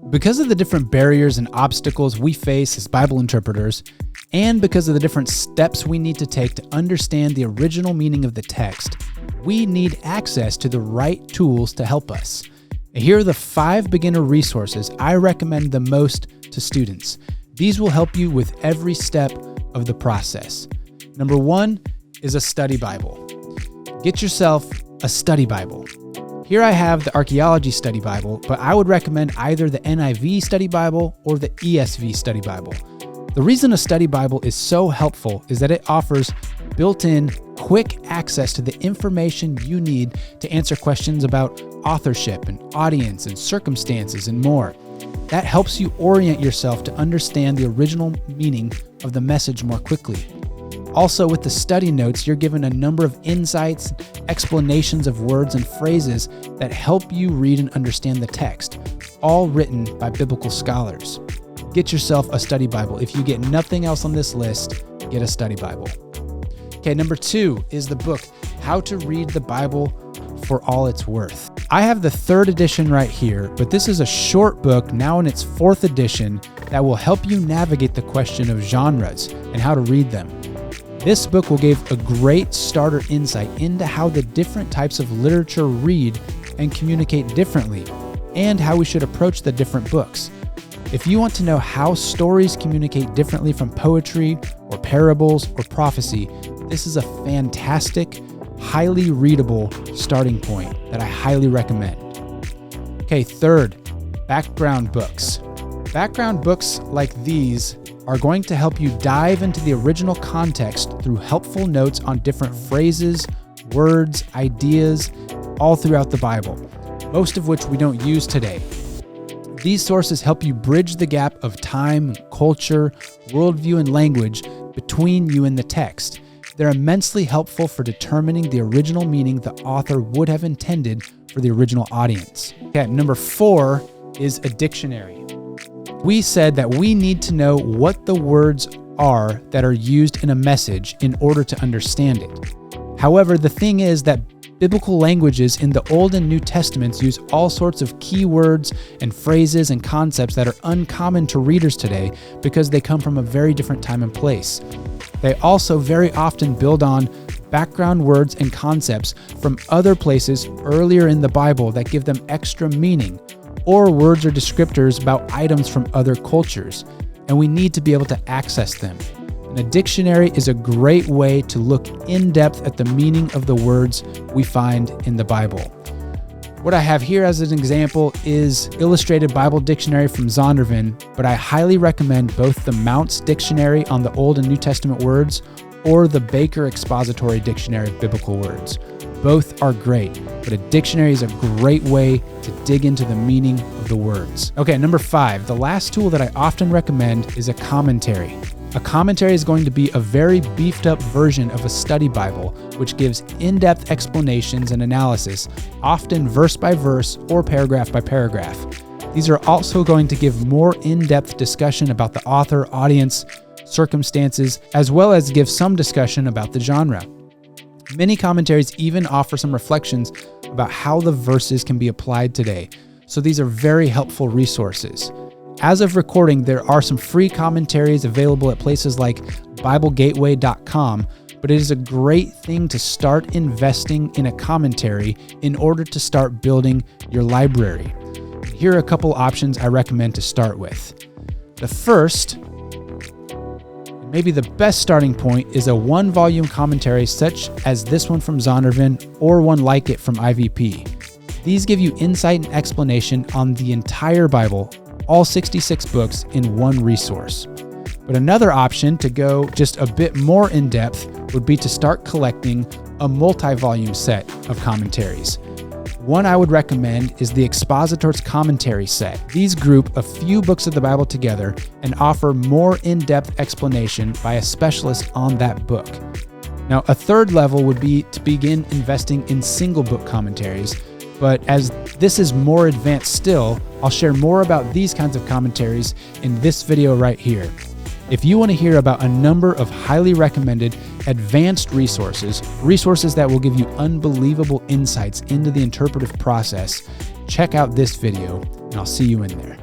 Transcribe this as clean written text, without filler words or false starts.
Because of the different barriers and obstacles we face as Bible interpreters, and because of the different steps we need to take to understand the original meaning of the text, we need access to the right tools to help us. And here are the 5 beginner resources I recommend the most to students. These will help you with every step of the process. Number 1 is a study Bible. Get yourself a study Bible. Here I have the Archaeology Study Bible, but I would recommend either the NIV Study Bible or the ESV Study Bible. The reason a study Bible is so helpful is that it offers built-in, quick access to the information you need to answer questions about authorship and audience and circumstances and more. That helps you orient yourself to understand the original meaning of the message more quickly. Also, with the study notes, you're given a number of insights, explanations of words and phrases that help you read and understand the text, all written by biblical scholars. Get yourself a study Bible. If you get nothing else on this list, get a study Bible. Okay, number 2 is the book, How to Read the Bible for All It's Worth. I have the 3rd edition right here, but this is a short book, now in its 4th edition, that will help you navigate the question of genres and how to read them. This book will give a great starter insight into how the different types of literature read and communicate differently, and how we should approach the different books. If you want to know how stories communicate differently from poetry or parables or prophecy, this is a fantastic, highly readable starting point that I highly recommend. Okay, 3rd, background books. Background books like these are going to help you dive into the original context through helpful notes on different phrases, words, ideas, all throughout the Bible, most of which we don't use today. These sources help you bridge the gap of time, culture, worldview, and language between you and the text. They're immensely helpful for determining the original meaning the author would have intended for the original audience. Okay, number 4 is a dictionary. We said that we need to know what the words are that are used in a message in order to understand it. However, the thing is that biblical languages in the Old and New Testaments use all sorts of key words and phrases and concepts that are uncommon to readers today because they come from a very different time and place. They also very often build on background words and concepts from other places earlier in the Bible that give them extra meaning, or words or descriptors about items from other cultures, and we need to be able to access them. And a dictionary is a great way to look in depth at the meaning of the words we find in the Bible. What I have here as an example is Illustrated Bible Dictionary from Zondervan, but I highly recommend both the Mounce Dictionary on the Old and New Testament words or the Baker Expository Dictionary of Biblical Words. Both are great, but a dictionary is a great way to dig into the meaning of the words. Okay, number 5, the last tool that I often recommend is a commentary. A commentary is going to be a very beefed up version of a study Bible, which gives in-depth explanations and analysis, often verse by verse or paragraph by paragraph. These are also going to give more in-depth discussion about the author, audience, circumstances, as well as give some discussion about the genre. Many commentaries even offer some reflections about how the verses can be applied today, so these are very helpful resources. As of recording, there are some free commentaries available at places like BibleGateway.com, but it is a great thing to start investing in a commentary in order to start building your library. Here are a couple options I recommend to start with. The first, maybe the best starting point, is a 1-volume commentary such as this one from Zondervan or one like it from IVP. These give you insight and explanation on the entire Bible, all 66 books in one resource. But another option to go just a bit more in depth would be to start collecting a multi-volume set of commentaries. One I would recommend is the Expositor's Commentary set. These group a few books of the Bible together and offer more in-depth explanation by a specialist on that book. Now, a third level would be to begin investing in single book commentaries, but as this is more advanced still, I'll share more about these kinds of commentaries in this video right here. If you want to hear about a number of highly recommended advanced resources that will give you unbelievable insights into the interpretive process, check out this video, and I'll see you in there.